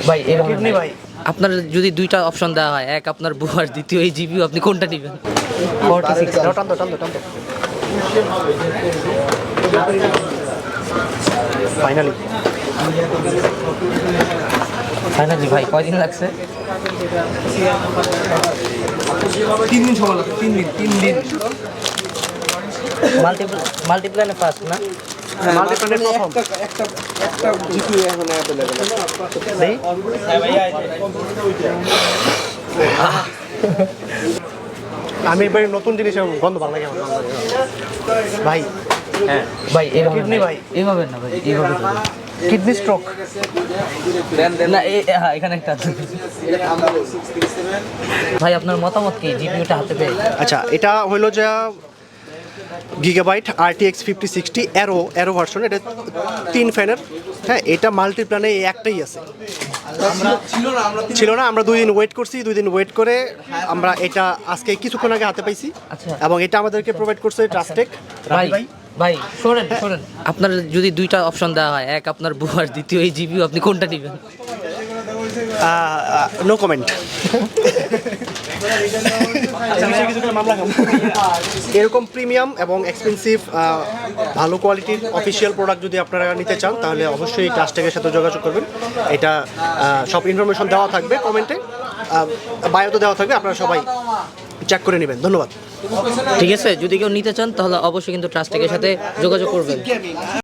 ভাই এরকম কিডনি ভাই আপনার যদি দুইটা অপশন দেওয়া হয়, এক আপনার বউ আর দ্বিতীয় এই জিপিউ, আপনি কোনটা নেবেন? 46 টান তো ফাইনালি ফাইনালি ভাই কয়দিন লাগছে? 3 দিন সময় লাগবে, 3 দিন। মাল্টিপ্লানে ফার্স্ট না? মাল্টিপ্ল্যানের প্রথম একটা জিপি এখন অ্যাভেলেবল আছে। দেই আমি এবার নতুন জিনিসের গন্ধ ভালো লাগে আমার ভাই। হ্যাঁ ভাই এরকম কিডনি ভাই। এইভাবে না ভাই, এইভাবে করবেন। কিডনি স্ট্রোক না হ্যাঁ এখানে একটা আছে। ভাই আপনার মতামত কি জিপিউটা হাতে পেয়ে? আচ্ছা, এটা হলো যে গিগাবাইট RTX 5060 অ্যারো ভার্সন। এটা 3 ফ্যানের। হ্যাঁ, এটা মাল্টিপ্ল্যানে এই একটাই আছে, ছিল না। আমরা 2 দিন ওয়েট করছি, 2 দিন ওয়েট করে আমরা এটা আজকে কিছুক্ষণ আগে হাতে পাইছি। আচ্ছা। এবং এটা আমাদেরকে প্রোভাইড করছে ট্রাস্টেক ভাই ভাই শোনেন আপনার যদি দুইটা অপশন দেওয়া হয়, এক আপনার বউ আর দ্বিতীয় এই জিপিউ, আপনি কোনটা নেবেন? No comment. এরকম প্রিমিয়াম এবং এক্সপেন্সিভ ভালো কোয়ালিটির অফিসিয়াল প্রোডাক্ট যদি আপনারা নিতে চান, তাহলে অবশ্যই ট্রাস্টেকের সাথে যোগাযোগ করবেন। এটা সব ইনফরমেশন দেওয়া থাকবে কমেন্টে, বায়োতে দেওয়া থাকবে, আপনারা সবাই চেক করে নেবেন। ধন্যবাদ। ঠিক আছে, যদি কেউ নিতে চান তাহলে অবশ্যই কিন্তু ট্রাস্টেকের সাথে যোগাযোগ করবেন।